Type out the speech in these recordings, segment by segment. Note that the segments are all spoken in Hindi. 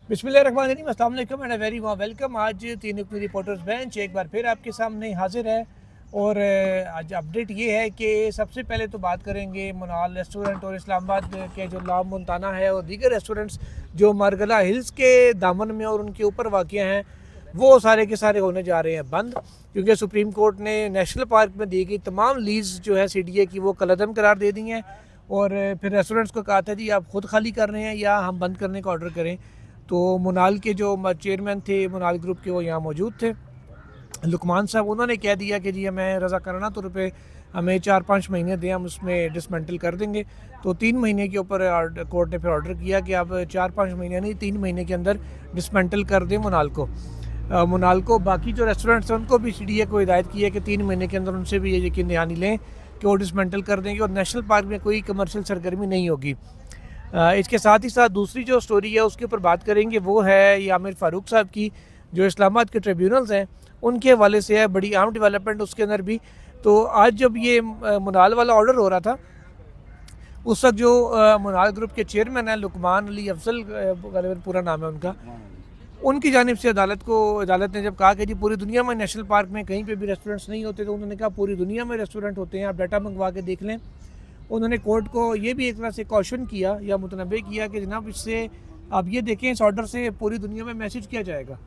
बिस्मिल्लाहिर्रहमानिर्रहीम, अस्सलाम वालेकुम एंड वेरी वार्म वेलकम। आज तीन नुक्ते रिपोर्टर्स बेंच एक बार फिर आपके सामने हाजिर है और आज अपडेट ये है कि सबसे पहले तो बात करेंगे मुनाल रेस्टोरेंट और इस्लामाबाद के जो लाम मुल्ताना है और दीगर रेस्टोरेंट्स जो मारगला हिल्स के दामन में और उनके ऊपर वाक़ हैं, वो सारे के सारे होने जा रहे हैं बंद, क्योंकि सुप्रीम कोर्ट ने नेशनल पार्क में दी गई तमाम लीज़ जो है CDA की वो कलअदम करार दे दी हैं और फिर रेस्टोरेंट्स को कहा था जी आप ख़ुद खाली कर रहे हैं या हम बंद करने का ऑर्डर करें। तो मुनाल के जो चेयरमैन थे मुनाल ग्रुप के, वो यहाँ मौजूद थे, लुकमान साहब, उन्होंने कह दिया कि जी हमें रज़ाकाराना तौर पे हमें 4-5 महीने दें, हम उसमें डिसमेंटल कर देंगे। तो 3 महीने के ऊपर कोर्ट ने फिर ऑर्डर किया कि आप 4-5 महीने नहीं 3 महीने के अंदर डिसमेंटल कर दें मुनाल को। बाकी जो रेस्टोरेंट्स हैं उनको भी CDA को हिदायत की है कि 3 महीने के अंदर उनसे भी ये यकीन दहानी लें कि वो डिसमेंटल कर देंगे और नेशनल पार्क में कोई कमर्शियल सरगर्मी नहीं होगी। इसके साथ ही साथ दूसरी जो स्टोरी है उसके ऊपर बात करेंगे, वो है यामिर फ़ारूक साहब की, जो इस्लामाबाद के ट्रिब्यूनल्स हैं उनके हवाले से है, बड़ी अहम डेवलपमेंट उसके अंदर भी। तो आज जब ये मुनाल वाला ऑर्डर हो रहा था, उस वक्त जो मुनाल ग्रुप के चेयरमैन हैं लुकमान अली अफजल, गालिबन पूरा नाम है उनका, उनकी जानिब से अदालत ने जब कहा कि जी पूरी दुनिया में नेशनल पार्क में कहीं पे भी रेस्टोरेंट्स नहीं होते, तो उन्होंने कहा पूरी दुनिया में रेस्टोरेंट होते हैं, आप डाटा मंगवा के देख लें। उन्होंने कोर्ट को ये भी एक तरह से कॉशन किया या मुतनबे किया कि जनाब इससे आप ये देखें, इस ऑर्डर से पूरी दुनिया में मैसेज किया जाएगा,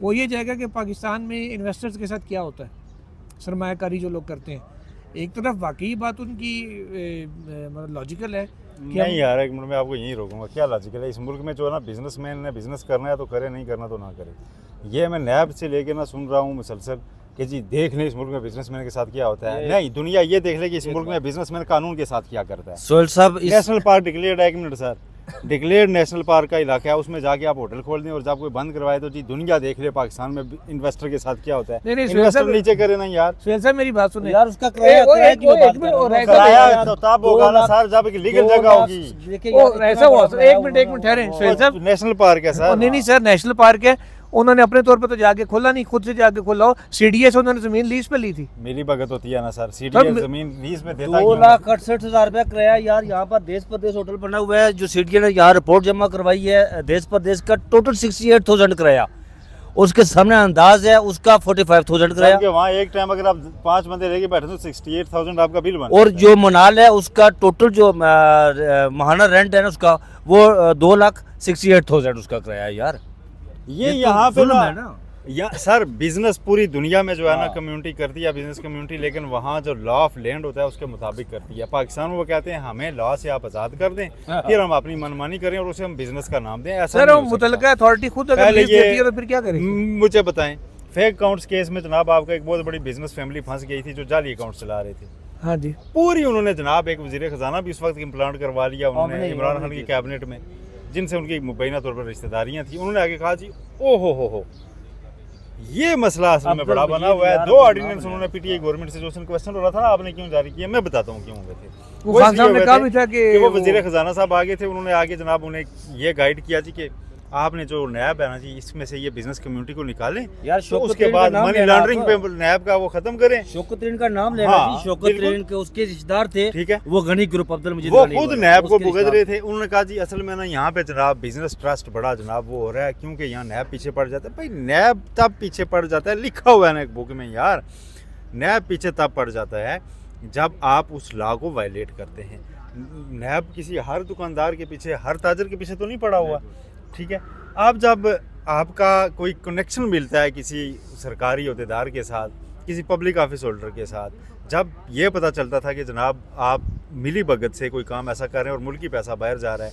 वो ये जाएगा कि पाकिस्तान में इन्वेस्टर्स के साथ क्या होता है, सरमायाकारी जो लोग करते हैं। एक तरफ वाकई बात उनकी मतलब लॉजिकल है कि नहीं यार, एक मिनट में आपको यहीं रोकूंगा। क्या लॉजिकल है इस मुल्क में? जो है ना, बिजनेसमैन ने बिजनेस करना है तो करे, नहीं करना तो ना करे। ये मैं नैब से लेके ना सुन रहा हूँ मुसलसल कि जी देख लें इस मुल्क में बिजनेसमैन के साथ क्या होता है। नहीं, दुनिया ये देख ले कि इस मुल्क में बिजनेसमैन कानून के साथ क्या करता है। सोहेल साहब, नेशनल पार्क डिक्लेयर्ड है, एक minute sir, declared national park का इलाका है, उसमें जाके आप होटल खोल दें और जब कोई बंद करवाए तो जी दुनिया देख ले पाकिस्तान में इन्वेस्टर के साथ क्या होता है। नहीं, इन्वेस्टर नीचे करे ना यार। सुहेल साहब मेरी बात सुने यार उसका किराया की बात कर रहा हूं। किराया तो तब होगा ना सर जब एक लीगल जगह होगी। ऐसा हुआ सर, एक मिनट ठहरे सुहेल साहब, नेशनल पार्क है सर। नहीं सर, नेशनल पार्क है, उन्होंने अपने तौर पर तो जाके खोला नहीं, खुद से जाके खोला हो। CDA से उन्होंने जमीन लीज पे ली थी। मेरी भगत होती है ना सर, CDA जमीन लीज में देता 2,68,000 रुपया किराया यार। यहाँ पर देश परदेश होटल बना हुआ है, जो CDA ने यहाँ रिपोर्ट जमा करवाई है, देश परदेश का टोटल 68,000 किराया, उसके सामने अंदाज है उसका 45,000 किराया। वहाँ एक टाइम अगर आप 5 बंदे रह के बैठे तो 68,000 आपका बिल बना। और जो मुनाल है उसका टोटल जो माहाना रेंट है ना उसका, वो 2,68,000 उसका किराया है यार। ये तो यहाँ पे जुल्म है ना या सर, बिजनेस पूरी दुनिया में जो है ना कम्युनिटी करती है, बिजनेस कम्युनिटी, लेकिन वहाँ जो लॉ ऑफ लैंड होता है उसके मुताबिक करती है। पाकिस्तान में वो कहते हैं हमें लॉ से आप आज़ाद कर दें, फिर हम अपनी मनमानी करें और उसे हम बिजनेस का नाम दें। ऐसा सर मुतल्लिका अथॉरिटी खुद अगर लीज देती है तो फिर क्या करें? मुझे बताएं, फेक अकाउंट्स केस में जनाब आपका एक बहुत बड़ी बिजनेस फैमिली फंस गई थी जो जाली अकाउंट चला रहे थे। हाँ जी, पूरी उन्होंने जनाब एक वजीर खजाना भी उस वक्त इम्प्लांट करवा लिया उन्होंने इमरान खान की कैबिनेट में, जिनसे उनकी मुबैना तौर पर रिश्तेदारियां थी। उन्होंने आगे कहा जी ओ हो ये मसला असल में बड़ा बना हुआ है। 2 ऑर्डिनेंस उन्होंने PTI गवर्नमेंट से, जो क्वेश्चन हो रहा था ना आपने क्यों जारी किया, मैं बताता हूँ क्यों हुए थे। वो खान साहब ने कहा भी था कि वो वजीर खजाना साहब आगे थे, उन्होंने आगे जनाब उन्हें ये गाइड किया जी कि आपने जो नैब है ना जी, इसमें से ये बिजनेस कम्युनिटी को निकालें यार। तो उसके बाद मनी लॉन्ड्रिंग पे नैब का वो खत्म करें। शौकत का नाम लेना जी, शौकत के उसके रिश्तेदार थे, ठीक है, वो गनी ग्रुप अब्दुल मजीद, वो खुद नैब को भुगत रहे थे। उन्होंने कहा जी असल में ना यहाँ पे जनाब बिजनेस ट्रस्ट बड़ा जनाब वो हो रहा है, क्योंकि यहाँ नैब पीछे पड़ जाता है। भाई नैब तब पीछे पड़ जाता है, लिखा हुआ है ना एक बुक में यार, नैब पीछे तब पड़ जाता है जब आप उस लॉ को वायलेट करते हैं। नैब किसी हर दुकानदार के पीछे, हर ताजर के पीछे तो नहीं पड़ा हुआ, ठीक है। आप जब आपका कोई कनेक्शन मिलता है किसी सरकारी अहदेदार के साथ, किसी पब्लिक ऑफिस होल्डर के साथ, जब ये पता चलता था कि जनाब आप मिली भगत से कोई काम ऐसा कर रहे हैं और मुल्की पैसा बाहर जा रहा है,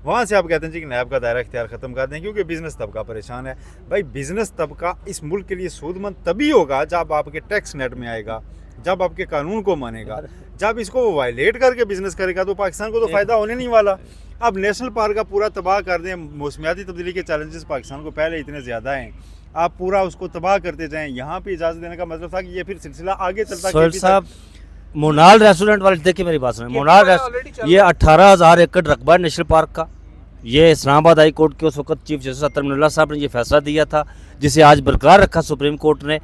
वहाँ से आप कहते हैं जी कि नैब का दायरा इख्तियार ख़त्म कर दें क्योंकि बिज़नेस तबका परेशान है। भाई बिज़नेस तबका इस मुल्क के लिए सूदमंद तभी होगा जब आपके टैक्स नेट में आएगा, जब आपके कानून को मानेगा। जब इसको वायलेट करके बिजनेस करेगा तो पाकिस्तान को तो फ़ायदा होने नहीं वाला। अब नेशनल पार्क का पूरा तबाह कर दें, मौसमियाती तब्दीली के चैलेंजेस पाकिस्तान को पहले इतने ज़्यादा हैं, आप पूरा उसको तबाह करते जाएं। यहाँ पे इजाज़त देने का मतलब था कि ये फिर सिलसिला आगे चलता। साहब मुनाल रेस्टोरेंट वाले, देखिए मेरी बात सुनिए, मुनाल ये 18,000 एकड़ रकबा है नेशनल पार्क का। ये इस्लामाबाद हाई कोर्ट के उस वक्त चीफ जस्टिस अतर मिनल्ला साहब ने ये फैसला दिया था, जिसे आज बरकरार रखा सुप्रीम कोर्ट ने।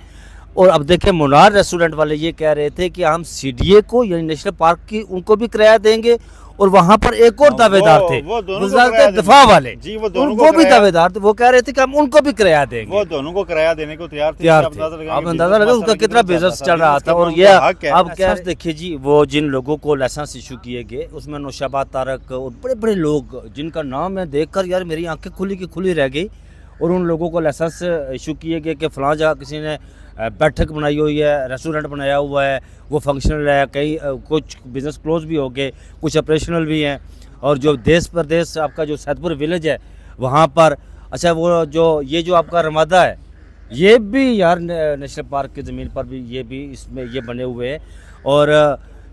और अब देखें मुनाल रेस्टोरेंट वाले ये कह रहे थे कि हम CDA को यानी नेशनल पार्क की उनको भी किराया देंगे और वहाँ पर एक और दावेदार थे वो दोनों को वजारत किराया दिफा देने- वाले जी, वो दोनों को वो भी किराया- दावेदार थे। वो कह रहे थे कि हम उनको भी किराया देंगे। वो दोनों को किराया देने को तैयार थे। तैयार आप थे। अंदाजा लगाएंगे आप अंदाजा लगा बिजनेस उसका मसला कितना बिजनेस चल रहा था। और ये उनका हक है। आप क्या देखिए जी, वो जिन लोगों को लाइसेंस इशू किए गए उसमें नौशाबाद तारक और बड़े बड़े लोग जिनका नाम मैं देखकर यार मेरी आंखें खुली की खुली रह गई। और उन लोगों को लाइसेंस इशू किए गए कि फ़लाँ जगह किसी ने बैठक बनाई हुई है, रेस्टोरेंट बनाया हुआ है, वो फंक्शनल है, कई कुछ बिज़नेस क्लोज भी हो गए, कुछ ऑपरेशनल भी हैं। और जो देश प्रदेश आपका जो सैदपुर विलेज है वहाँ पर, अच्छा वो जो ये जो आपका रमादा है ये भी यार नेशनल पार्क की ज़मीन पर भी ये भी इसमें ये बने हुए हैं। और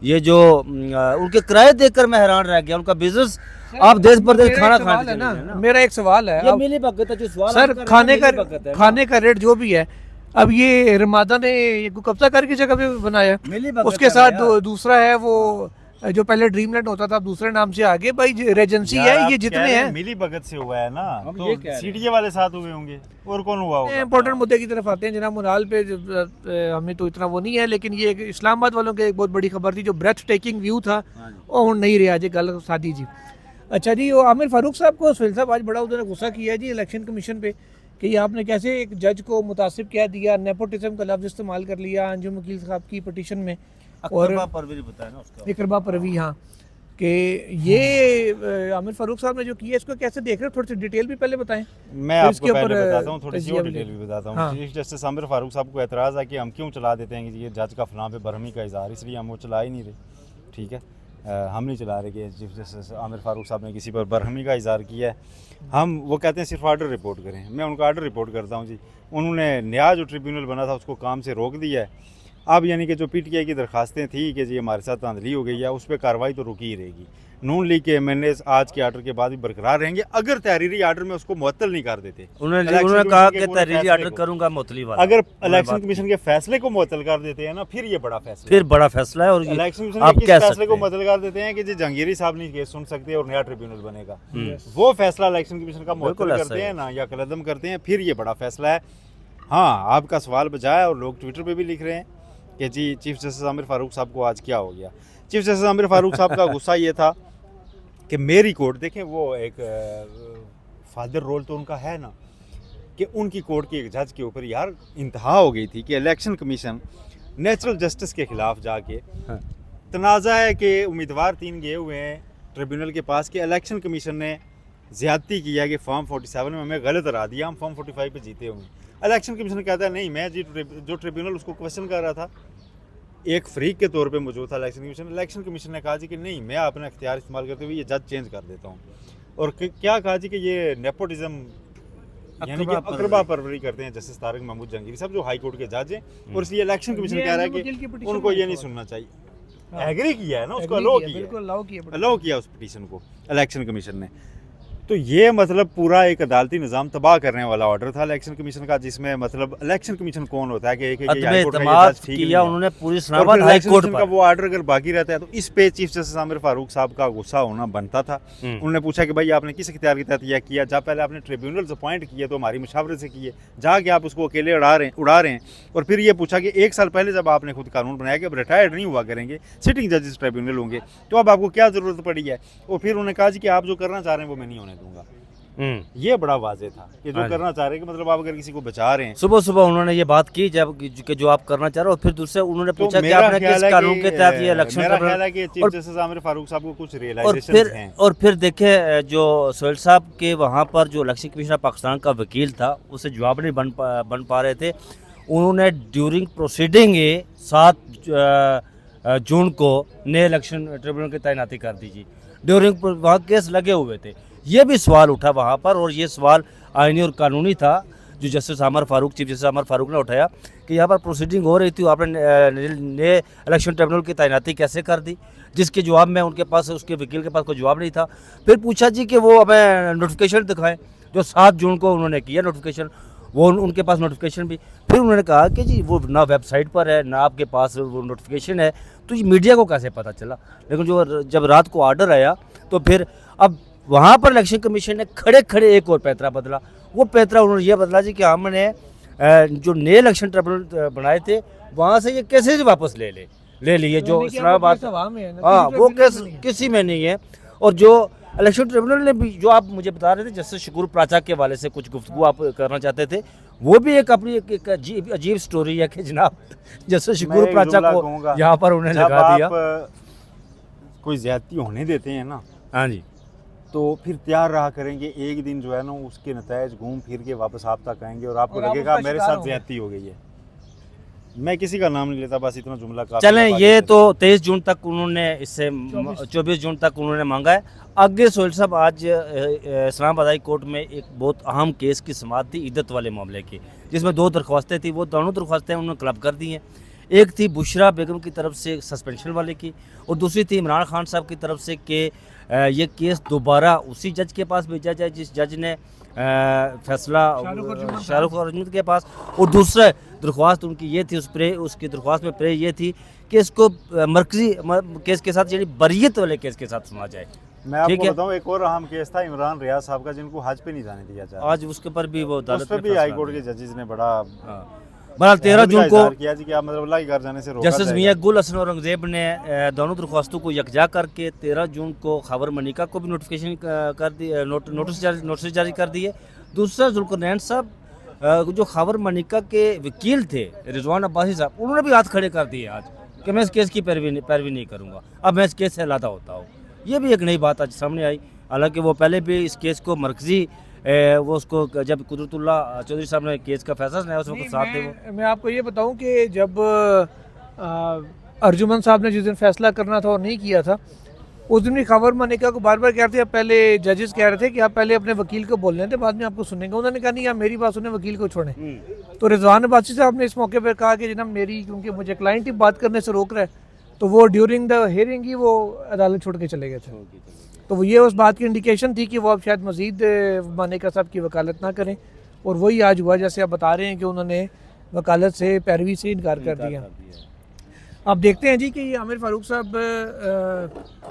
ये जो उनके किराए देखकर मैं हैरान रह गया। उनका बिजनेस आप देश प्रदेश मेरा खाना एक सवाल खाने है चले ना, गए ना। मेरा एक सवाल है ये अब, मिली भगत है जो सवाल सर आप कर रहे हैं, मिली खाने का रेट जो भी है, अब ये रमादा ने ये कब्जा करके जगह पे बनाया, मिली भगत उसके है साथ यार। दूसरा है वो जो पहले ड्रीमलैंड होता था, अब दूसरे नाम से आगे भाई रेजेंसी यार, है, आप ये कह जितने रहे हैं मिली भगत से हुआ है ना, हम तो ये कह रहे हैं। सीडीए वाले साथ हुए होंगे और कौन हुआ होगा? इंपॉर्टेंट मुद्दे की तरफ आते हैं जनाब मुनाल पे। हमें तो इतना वो नहीं है, लेकिन ये एक इस्लामाबाद वालों की एक बहुत बड़ी खबर थी, जो ब्रेथ टेकिंग व्यू था वो हुण नहीं रहा जी। गल सादी जी। अच्छा जी, वो आमिर फारूक साहब को सुहेल साहब आज बड़ा उन्होंने गुस्सा किया जी इलेक्शन कमीशन पे कि ये आपने कैसे एक जज को मुतासिब कह दिया, नेपोटिज्म का लफ्ज़ इस्तेमाल कर लिया अंजुम वकील साहब की पटिशन में। और परवीन बताया ना उसका इकरबा परवी, हाँ, कि ये आमिर फारूक साहब ने जो किया इसको कैसे देख रहे हो, थोड़ी सी डिटेल भी पहले बताएं। मैं तो आपको इसके पहले ऊपर, बताता हूँ, थोड़ी सी और तजिया डिटेल भी बताता हूँ। हाँ। चीफ जस्टिस आमिर फारूक साहब को एतराज़ है कि हम क्यों चला देते हैं कि ये जज का फलां पे बरहमी का इजहार, इसलिए हम वो चला ही नहीं रहे। ठीक है, हम नहीं चला रहे कि चीफ जस्टिस आमिर फारूक साहब ने किसी पर बरहमी का इजहार किया है। हम वो कहते हैं सिर्फ आर्डर रिपोर्ट करें, मैं उनका आर्डर रिपोर्ट करता हूँ जी। उन्होंने नया जो ट्रिब्यूनल बना था उसको काम से रोक दिया है। अब यानी कि जो पीटीआई की दरखास्तें थी कि जी हमारे साथ धांधली हो गई है, उस पर कार्रवाई तो रुकी ही रहेगी। नून लीग के एमएनए आज के आर्डर के बाद भी बरकरार रहेंगे अगर तहरीरी आर्डर में उसको मुअत्तल नहीं कर देते। उन्होंने इलेक्शन कहा कमीशन कि के पूरे तहरीरी फैसले आर्डर को। करूंगा मुतली वाला। अगर उन्होंने इलेक्शन बात कमीशन के फैसले को मुअत्तल कर देते हैं ना, फिर ये बड़ा फैसला फिर बड़ा फैसला है। और ये इलेक्शन कमीशन आप के किस कह फैसले सकते को हैं। मुअत्तल कर देते हैं कि जी जहांगीरी साहब नहीं केस सुन सकते और नया ट्रिब्यूनल बनेगा, वो फैसला इलेक्शन कमीशन का मुअत्तल बिल्कुल ऐसा करते है। हैं ना या कलदम करते हैं, फिर ये बड़ा फैसला है। हाँ, आपका सवाल बजा है और लोग ट्विटर पे भी लिख रहे हैं कि जी चीफ जस्टिस आमिर फारूक साहब को आज क्या हो गया। चीफ जस्टिस आमिर फारूक साहब का गुस्सा ये था कि मेरी कोर्ट, देखें वो एक फादर रोल तो उनका है ना, कि उनकी कोर्ट की एक जज के ऊपर यार इंतहा हो गई थी कि इलेक्शन कमीशन नेचुरल जस्टिस के खिलाफ जाके हाँ। तनाज़ा है कि उम्मीदवार 3 गए हुए हैं ट्रिब्यूनल के पास कि इलेक्शन कमीशन ने ज़्यादती किया कि फॉर्म 47 में हमें गलत हरा दिया, हम फॉर्म 45 पे जीते होंगे। इलेक्शन कमीशन कहता है नहीं, मैं जो ट्रिब्यूनल उसको क्वेश्चन कर रहा था एक फ्रीक के तौर पे मौजूद था इलेक्शन कमीशन ने कहा जी कि नहीं, मैं अपना इख्तियार इस्तेमाल करते हुए ये जज चेंज कर देता हूँ। और क्या कहा जी कि ये नेपोटिज्म यानी कि अकरबा परवरी करते हैं जस्टिस तारिक महमूद जहांगीरी साहब जो हाई कोर्ट के जज हैं, और इसलिए इलेक्शन कमीशन कह रहा है कि उनको ये नहीं सुनना चाहिए। एग्री किया है ना, उसको अलाउ किया, अलाउ किया उस पिटीशन को इलेक्शन कमीशन ने। तो ये मतलब पूरा एक अदालती निज़ाम तबाह करने वाला ऑर्डर था इलेक्शन कमीशन का, जिसमें मतलब इलेक्शन कमीशन कौन होता है कि एक हाई कोर्ट का जज ठीक किया नहीं उन्होंने पूरी है। इस्लामाबाद और हाई फिर कोर्ट इलेक्शन का पर। वो आर्डर अगर बाकी रहता है तो इस पे चीफ जस्टिस आमिर फारूक साहब का गुस्सा होना बनता था। उन्होंने पूछा कि भाई आपने किस इख्तियार के तहत यह किया, जब पहले आपने ट्रिब्यूनल्स अपॉइंट किए तो हमारी मशावरे से किए, जाके आप उसको अकेले उड़ा रहे हैं। और फिर ये पूछा कि 1 साल पहले जब आपने खुद कानून बनाया कि अब रिटायर्ड नहीं हुआ करेंगे, सिटिंग जजेस ट्रिब्यूनल होंगे, तो अब आपको क्या ज़रूरत पड़ी है। और फिर उन्होंने कहा जी कि आप जो करना चाह रहे हैं वो मैं नहीं होने दूंगा। ये बड़ा वाजे था कि जो करना चाह रहे हैं कि मतलब आप अगर किसी को बचा रहे हैं। सुबह सुबह उन्होंने ये बात की जब कि जो आप करना चाह रहे हो, फिर दूसरे उन्होंने तो पूछा कि मेरा आपने ख्याल किस है कानून कि, के तहत ये इलेक्शन मेरा कर रहे ख्याल है कि चीफ और- जस्टिस आमिर फारूक साहब को कुछ और रियलाइजेशंस हैं। फिर देखे जो सोहेल साहब के वहाँ पर जो इलेक्शन कमीशनर पाकिस्तान का वकील था उसे जवाब नहीं बन पा रहे थे। उन्होंने ड्यूरिंग प्रोसीडिंग 7 जून को नए इलेक्शन ट्रिब्यूनल की तैनाती कर दी जी। ड्यूरिंग वहाँ केस लगे हुए थे। ये भी सवाल उठा वहाँ पर, और ये सवाल आईनी और कानूनी था जो justice Aamir Farooq, chief justice Aamir Farooq ने उठाया कि यहाँ पर प्रोसीडिंग हो रही थी, आपने नए इलेक्शन ट्रिब्यूनल की तैनाती कैसे कर दी, जिसके जवाब में उनके पास, उसके वकील के पास कोई जवाब नहीं था। फिर पूछा जी कि वो हमें नोटिफिकेशन दिखाएं, जो 7 जून को उन्होंने किया नोटिफिकेशन, वो उनके पास नोटिफिकेशन भी। फिर उन्होंने कहा कि जी वो ना वेबसाइट पर है ना आपके पास वो नोटिफिकेशन है, तो ये मीडिया को कैसे पता चला। लेकिन जब रात को आर्डर आया तो फिर अब वहाँ पर इलेक्शन कमीशन ने खड़े खड़े एक और पैतरा बदला। वो पैतरा उन्होंने ये बदला जी कि हमने जो नए इलेक्शन ट्रिब्यूनल बनाए थे वहाँ से ये कैसे वापस ले ले, ले लिए जो यानी कि अब इस्लामाबाद, केस हवा में है ना, हाँ किसी वो ट्रिब्यूनल केस में नहीं है। किसी में नहीं है। और जो इलेक्शन ट्रिब्यूनल ने भी, जो आप मुझे बता रहे थे जैसे शकूर प्राचा के वाले से कुछ गुफ्तगू आप करना चाहते थे, वो भी एक अपनी एक अजीब स्टोरी है कि जनाब जैसे मैं शकूर एक प्राचा जुमला को कहूँगा, यहाँ पर उन्हें जब लगा दिया। आप कोई ज्यादती होने देते हैं ना, हाँ जी, तो फिर तैयार रहा करेंगे, एक दिन जो है ना उसके नतायज घूम फिर के वापस आप तक आएंगे और आपको और आप लगेगा उसका मेरे शिकार साथ होंगे। ज्यादती हो गई है। मैं किसी का नाम नहीं लेता, बस इतना जुमला काफी चलें, है। ये तो 23 जून तक उन्होंने इससे 24 जून तक उन्होंने मांगा है। आगे सोहेल साहब, आज इस्लामाबाद हाई कोर्ट में एक बहुत अहम केस की समाअत थी इद्दत वाले मामले की, जिसमें 2 दरख्वास्तें थी। वो दोनों दरख्वास्तें उन्होंने क्लब कर दी हैं। एक थी बुशरा बेगम की तरफ से सस्पेंशन वाले की, और दूसरी थी इमरान खान साहब की तरफ से कि ये केस दोबारा उसी जज के पास भेजा जाए जिस जज ने फैसला शाहरुख और अजमत के पास। और दूसरा दरख्वास्त उनकी ये थी, उसकी दरख्वास्त में प्रे ये थी कि इसको मरकजी केस के साथ यानी बरियत वाले केस के साथ सुना जाए। मैं आपको ठीक है। बताऊं, एक और अहम केस था इमरान रियाज साहब का, जिनको हज पे नहीं जाने दिया जा रहा। आज उसके पर भी वो उस अदालत पर ने भी फैसला हाई कोर्ट के दिया। जजेस ने बड़ा बहरहाल 13 जून को किया जी कि आप मतलब अल्लाह के घर जाने से रोका जस्टिस जाएगा। मियां गुल हसन औरंगजेब ने दोनों दरख्वास्तों को यकजा करके 13 जून को खबर मनिका को भी नोटिफिकेशन कर दी, नोटिस जारी कर दिए। दूसरा जुल्करनैन साहब जो खबर मनिका के वकील थे रिजवान अब्बासी साहब, उन्होंने भी हाथ खड़े कर दिए आज कि मैं इस केस की पैरवी नहीं करूँगा, अब मैं इस केस से अलहदा होता हूँ। ये भी एक नई बात आज सामने आई। हालांकि वो पहले भी इस केस को मरकजी वो उसको जब कुदरतुल्ला चौधरी साहब ने केस का फैसला सुनाया उस वक्त साथ थे वो। मैं आपको ये बताऊं कि जब अर्जुमन साहब ने जिस दिन फैसला करना था और नहीं किया था, उस दिन भी खबर मनिका को बार बार कह रहे थे, पहले जजेस कह रहे थे कि आप पहले अपने वकील को बोल रहे थे, बाद में आपको सुनेंगे। उन्होंने कहा नहीं, आप मेरी बात सुने, वकील को छोड़ें। तो रिजवान अब्बासी साहब ने इस मौके पर कहा कि जनाब मेरी, क्योंकि मुझे क्लाइंट ही बात करने से रोक रहा है, तो वो ड्यूरिंग द हियरिंग ही वो अदालत छोड़ के चले गए थे। तो वो ये उस बात की इंडिकेशन थी कि वो अब शायद मज़ीद मनिका साहब की वकालत ना करें, और वही आज हुआ जैसे आप बता रहे हैं कि उन्होंने वकालत से पैरवी से इनकार कर दिया। अब देखते हैं जी कि ये आमिर फारूक साहब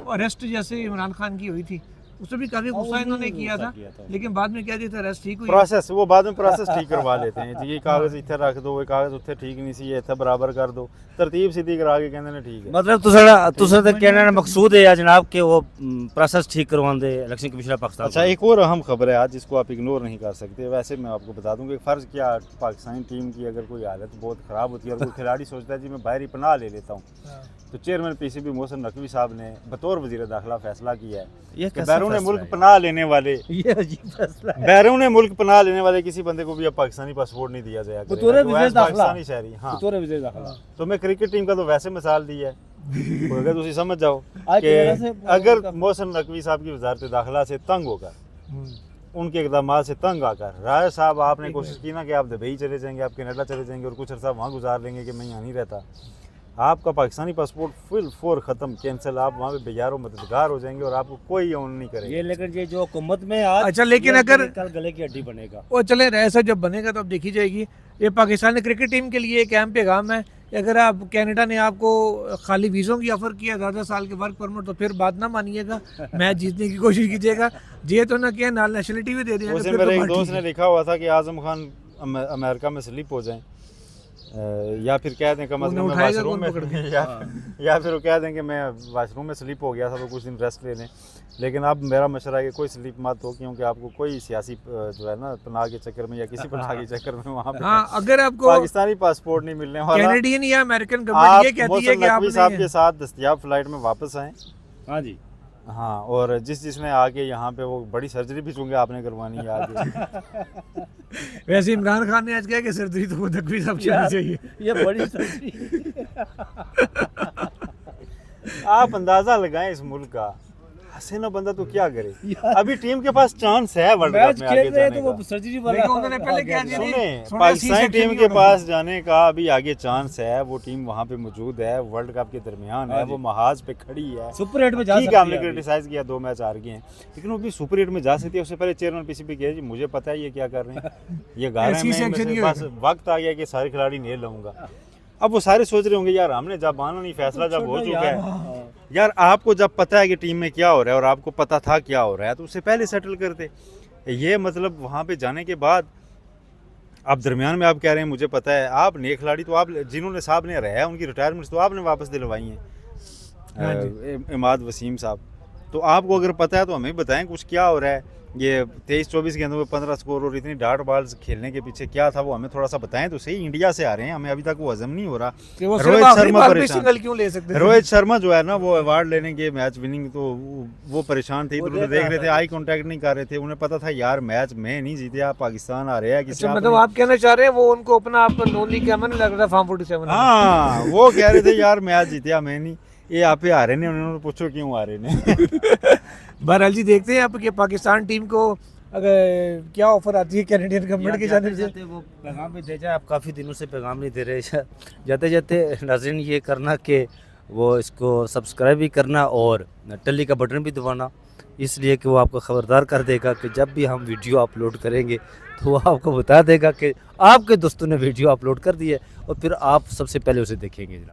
अरेस्ट जैसे इमरान खान की हुई थी, उसमें भी काफ़ी गुस्सा इन्होंने किया था, लेकिन बाद में क्या दिया था, अरेस्ट ठीक हुई। प्रोसेस वो बाद में प्रोसेस ठीक करवा लेते हैं। ये कागज इत्थे रख दो, ये कागज उत्थे ठीक नहीं सी, ये इत्थे बराबर कर दो, तरतीब सीधी करा के कहंदे ने ठीक है। मतलब तुसा ते कहने का मकसूद है जनाब कि वो प्रोसेस ठीक करवांदे इलेक्शन कमिश्नर पाकिस्तान। अच्छा, एक और अहम खबर है आज जिसको आप इग्नोर नहीं कर सकते। वैसे मैं आपको बता दूं कि फ़र्ज़ क्या, पाकिस्तानी टीम की अगर कोई हालत बहुत ख़राब होती है और कोई खिलाड़ी सोचता है जी मैं बाहरी पनाह ले लेता हूँ, तो चेयरमैन पीसीबी मोहसिन नकवी साहब ने बतौर वज़ीर दाखिला फैसला किया है कि बैरून मुल्क पनाह लेने वाले, ये अजीब फैसला है। बैरून मुल्क पनाह लेने वाले किसी बंदे को भी अब पाकिस्तानी पासपोर्ट नहीं दिया जाएगा, बतौर विज़ीर दाखिला। पाकिस्तानी शहरी। हाँ, बतौर विज़ीर दाखिला। तो मैं क्रिकेट टीम का तो वैसे मिसाल दी है अगर तुम समझ जाओ आज कि कनाडा से अगर मोहसिन नकवी साहब की वजारत दाखिला से तंग होकर, उनके इक़दामात से तंग आकर, राय साहब आपने कोशिश की ना कि आप दुबई चले जाएंगे, आप कनाडा चले जाएंगे और कुछ अर्सा वहाँ गुजार लेंगे कि मैं यहाँ नहीं रहता, आपका पाकिस्तानी पासपोर्ट फुल फोर ख़त्म, कैंसिल, आप वहाँ पे बेयारो मददगार हो जाएंगे और आपको कोई ऑन नहीं करेगा। ये लेकिन ये जो हुकूमत में आज, अच्छा, लेकिन ये अगर कल गले की हड्डी बनेगा। और चले ऐसा जब बनेगा तो अब देखी जाएगी। ये पाकिस्तानी क्रिकेट टीम के लिए एक अहम पैगाम है कि अगर आप कनाडा ने आपको खाली वीज़ों की ऑफ़र किया 10 साल के वर्क परमिट, तो फिर बात ना मानिएगा, मैच जीतने की कोशिश कीजिएगा। ये तो ना क्या, नाल नेशनलिटी भी दे देंगे। उस दिन मेरे एक दोस्त ने लिखा हुआ था कि आज़म खान अमेरिका में स्लिप हो जाएं, या फिर कह दें कम अज़ कम वाशरूम में, या फिर वो कह दें कि मैं वाशरूम में स्लिप हो गया था तो कुछ दिन रेस्ट ले लें। लेकिन अब मेरा मशवरा है कि कोई स्लिप मत हो, क्योंकि आपको कोई सियासी जो है ना पनाह के चक्कर में या किसी पनाह के चक्कर में वहाँ पे अगर आपको पाकिस्तानी पासपोर्ट नहीं मिलने वाला, कैनेडियन या अमेरिकन गवर्नमेंट ये कहती है कि आप साहब के साथ दस्तयाब फ्लाइट में वापस आएँ। हाँ जी, हाँ, और जिसने आके यहाँ पे वो बड़ी सर्जरी भी चूंकि आपने करवानी है आगे। वैसे इमरान खान ने आज कहा कि सर्जरी तो नकवी साहब चलनी चाहिए। ये बड़ी सर्जरी। आप अंदाजा लगाएं इस मुल्क का, हसीना बंदा तो क्या करे। अभी टीम के पास चांस है वर्ल्ड कप में आगे जाने तो वो का। सर्जरी उन्होंने पहले क्या दिया? सुने, पाकिस्तानी टीम के पास जाने का अभी आगे चांस है, वो टीम वहाँ पे मौजूद है, वर्ल्ड कप के दरमियान है, वो महाज पे खड़ी है, सुपर 8 में जा ठीक है। हमने क्रिटिसाइज किया 2 मैच हार गए हैं, लेकिन वो भी सुपर 8 में जा सकती है। उससे पहले चेयरमैन पीसीबी कहे जी मुझे पता है ये क्या कर रहे हैं, ये गा रहे हैं, बस वक्त आ गया कि सारे खिलाड़ी नहीं लाऊंगा। अब वो सारे सोच रहे होंगे यार हमने जब आना नहीं, फैसला जब हो चुका है, यार आपको जब पता है कि टीम में क्या हो रहा है और आपको पता था क्या हो रहा है, तो उससे पहले सेटल करते। ये मतलब वहाँ पे जाने के बाद आप दरमियान में आप कह रहे हैं मुझे पता है, आप नए खिलाड़ी तो आप जिन्होंने साहब ने रहा है उनकी रिटायरमेंट तो आपने वापस दिलवाई हाँ हैं, इमाद वसीम साहब। तो आपको अगर पता है तो हमें बताएं कुछ क्या हो रहा है। ये 23-24 गेंदों में 15 स्कोर और इतनी डार्ट बॉल्स खेलने के पीछे क्या था वो हमें थोड़ा सा बताएं तो सही। इंडिया से आ रहे हैं, हमें अभी तक वो हजम नहीं हो रहा। कि वो रोहित सिर्फ आखिरी शर्मा बार पे परेशान, सिंगल क्यों ले सकते थे? रोहित शर्मा जो है ना वो अवार्ड लेने के मैच विनिंग तो वो परेशान थे, इधर देख रहे थे, आई कांटेक्ट नहीं कर रहे थे। उन्हें पता था यार मैच मैं नहीं जीते, आप पाकिस्तान आ रहे हैं किसी। अच्छा, मतलब आप कहना चाह रहे हैं वो उनको अपना आप लोनली कैमरा नहीं लग रहा फार्म 47? हाँ वो कह रहे थे यार मैच जीते मैं नहीं, ये आप आ रहे ने, उन्होंने पूछो क्यों आ रहे ने। बहरहाल जी देखते हैं आपके पाकिस्तान टीम को अगर क्या ऑफर आती है कैनेडियन गवर्नमेंट की जानिब से। वो पैगाम भी दे जाए, आप काफ़ी दिनों से पैगाम नहीं दे रहे। जाते जाते नाज़रीन ये करना कि वो इसको सब्सक्राइब भी करना और टल्ली का बटन भी दबाना, इसलिए कि वो आपको ख़बरदार कर देगा कि जब भी हम वीडियो अपलोड करेंगे तो वो आपको बता देगा कि आपके दोस्तों ने वीडियो अपलोड कर दी है और फिर आप सबसे पहले उसे देखेंगे।